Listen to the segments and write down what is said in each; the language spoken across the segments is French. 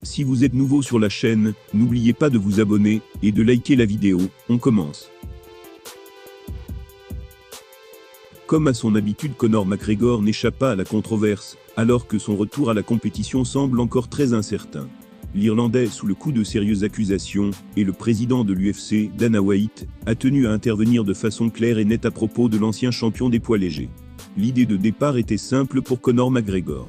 Si vous êtes nouveau sur la chaîne, n'oubliez pas de vous abonner et de liker la vidéo. On commence. Comme à son habitude, Conor McGregor n'échappe pas à la controverse, alors que son retour à la compétition semble encore très incertain. L'Irlandais sous le coup de sérieuses accusations, et le président de l'UFC, Dana White, a tenu à intervenir de façon claire et nette à propos de l'ancien champion des poids légers. L'idée de départ était simple pour Conor McGregor.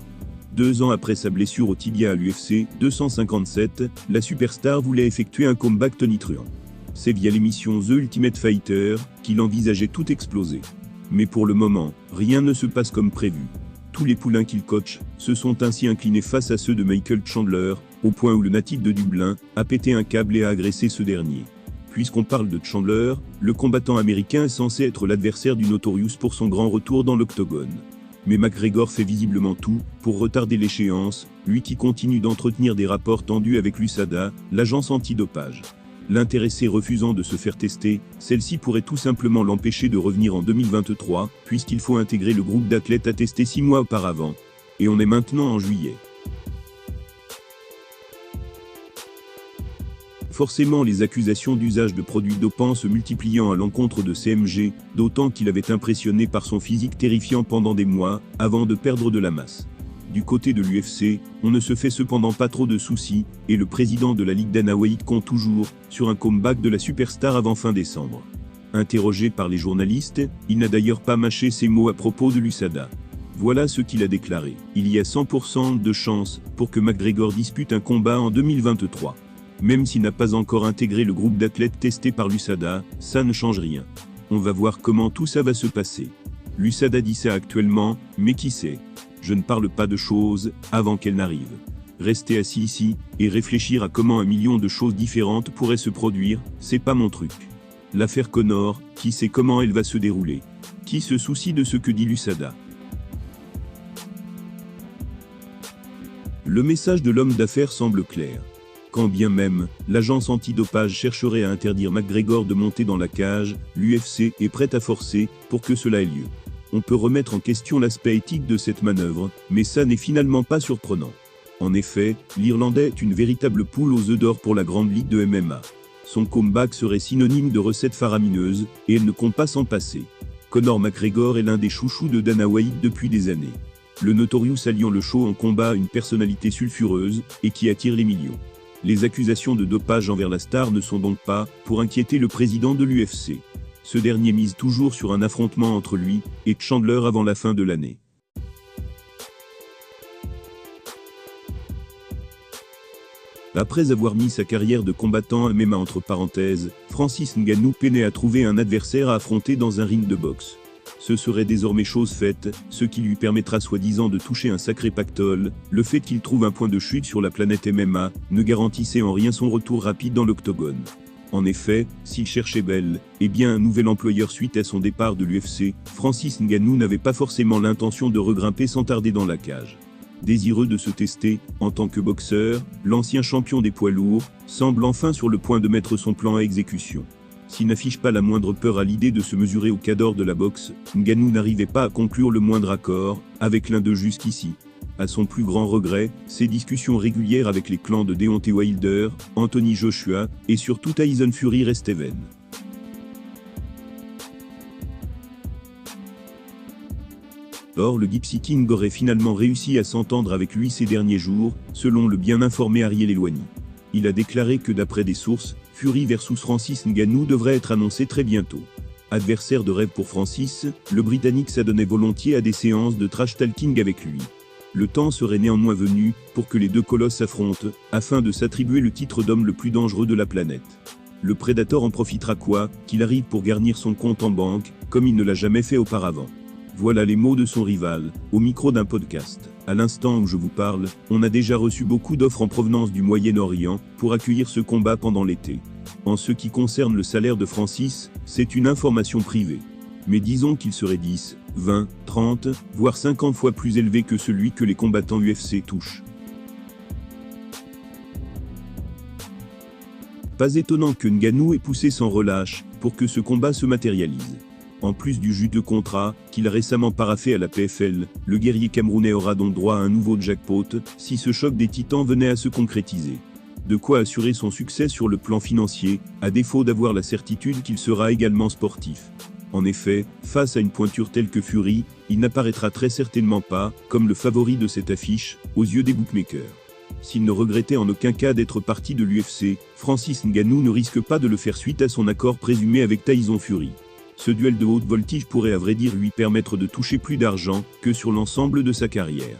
2 ans après sa blessure au tibia à l'UFC 257, la superstar voulait effectuer un comeback tonitruant. C'est via l'émission The Ultimate Fighter qu'il envisageait tout exploser. Mais pour le moment, rien ne se passe comme prévu. Tous les poulains qu'il coach se sont ainsi inclinés face à ceux de Michael Chandler, au point où le natif de Dublin a pété un câble et a agressé ce dernier. Puisqu'on parle de Chandler, le combattant américain est censé être l'adversaire du Notorious pour son grand retour dans l'octogone. Mais McGregor fait visiblement tout pour retarder l'échéance, lui qui continue d'entretenir des rapports tendus avec l'USADA, l'agence antidopage. L'intéressé refusant de se faire tester, celle-ci pourrait tout simplement l'empêcher de revenir en 2023, puisqu'il faut intégrer le groupe d'athlètes attestés 6 mois auparavant. Et on est maintenant en juillet. Forcément, les accusations d'usage de produits dopants se multipliant à l'encontre de CMG, d'autant qu'il avait impressionné par son physique terrifiant pendant des mois, avant de perdre de la masse. Du côté de l'UFC, on ne se fait cependant pas trop de soucis, et le président de la Ligue Dana White compte toujours sur un comeback de la superstar avant fin décembre. Interrogé par les journalistes, il n'a d'ailleurs pas mâché ses mots à propos de l'USADA. Voilà ce qu'il a déclaré. Il y a 100% de chance pour que McGregor dispute un combat en 2023. Même s'il n'a pas encore intégré le groupe d'athlètes testés par l'USADA, ça ne change rien. On va voir comment tout ça va se passer. L'USADA dit ça actuellement, mais qui sait? Je ne parle pas de choses avant qu'elles n'arrivent. Rester assis ici et réfléchir à comment 1 million de choses différentes pourraient se produire, c'est pas mon truc. L'affaire Conor, qui sait comment elle va se dérouler? Qui se soucie de ce que dit l'USADA? Le message de l'homme d'affaires semble clair. Quand bien même, l'agence antidopage chercherait à interdire McGregor de monter dans la cage, l'UFC est prête à forcer pour que cela ait lieu. On peut remettre en question l'aspect éthique de cette manœuvre, mais ça n'est finalement pas surprenant. En effet, l'Irlandais est une véritable poule aux œufs d'or pour la grande ligue de MMA. Son comeback serait synonyme de recettes faramineuses, et elle ne compte pas s'en passer. Conor McGregor est l'un des chouchous de Dana White depuis des années. Le Notorious alliant le show en combat à une personnalité sulfureuse, et qui attire les millions. Les accusations de dopage envers la star ne sont donc pas pour inquiéter le président de l'UFC. Ce dernier mise toujours sur un affrontement entre lui et Chandler avant la fin de l'année. Après avoir mis sa carrière de combattant MMA entre parenthèses, Francis Ngannou peinait à trouver un adversaire à affronter dans un ring de boxe. Ce serait désormais chose faite, ce qui lui permettra soi-disant de toucher un sacré pactole. Le fait qu'il trouve un point de chute sur la planète MMA ne garantissait en rien son retour rapide dans l'octogone. En effet, s'il cherchait belle, eh bien un nouvel employeur suite à son départ de l'UFC, Francis Ngannou n'avait pas forcément l'intention de regrimper sans tarder dans la cage. Désireux de se tester, en tant que boxeur, l'ancien champion des poids lourds semble enfin sur le point de mettre son plan à exécution. S'il n'affiche pas la moindre peur à l'idée de se mesurer au cador de la boxe, Ngannou n'arrivait pas à conclure le moindre accord avec l'un d'eux jusqu'ici. À son plus grand regret, ses discussions régulières avec les clans de Deontay Wilder, Anthony Joshua et surtout Tyson Fury restaient vaines. Or le Gypsy King aurait finalement réussi à s'entendre avec lui ces derniers jours, selon le bien informé Ariel Helwani. Il a déclaré que d'après des sources, Fury versus Francis Ngannou devrait être annoncé très bientôt. Adversaire de rêve pour Francis, le Britannique s'adonnait volontiers à des séances de trash talking avec lui. Le temps serait néanmoins venu pour que les deux colosses s'affrontent, afin de s'attribuer le titre d'homme le plus dangereux de la planète. Le Predator en profitera quoi qu'il arrive pour garnir son compte en banque, comme il ne l'a jamais fait auparavant. Voilà les mots de son rival, au micro d'un podcast. À l'instant où je vous parle, on a déjà reçu beaucoup d'offres en provenance du Moyen-Orient pour accueillir ce combat pendant l'été. En ce qui concerne le salaire de Francis, c'est une information privée. Mais disons qu'il serait 10, 20, 30, voire 50 fois plus élevé que celui que les combattants UFC touchent. Pas étonnant que Ngannou ait poussé sans relâche pour que ce combat se matérialise. En plus du juteux contrat qu'il a récemment paraphé à la PFL, le guerrier camerounais aura donc droit à un nouveau jackpot si ce choc des titans venait à se concrétiser. De quoi assurer son succès sur le plan financier, à défaut d'avoir la certitude qu'il sera également sportif. En effet, face à une pointure telle que Fury, il n'apparaîtra très certainement pas comme le favori de cette affiche, aux yeux des bookmakers. S'il ne regrettait en aucun cas d'être parti de l'UFC, Francis Ngannou ne risque pas de le faire suite à son accord présumé avec Tyson Fury. Ce duel de haute voltige pourrait à vrai dire lui permettre de toucher plus d'argent que sur l'ensemble de sa carrière.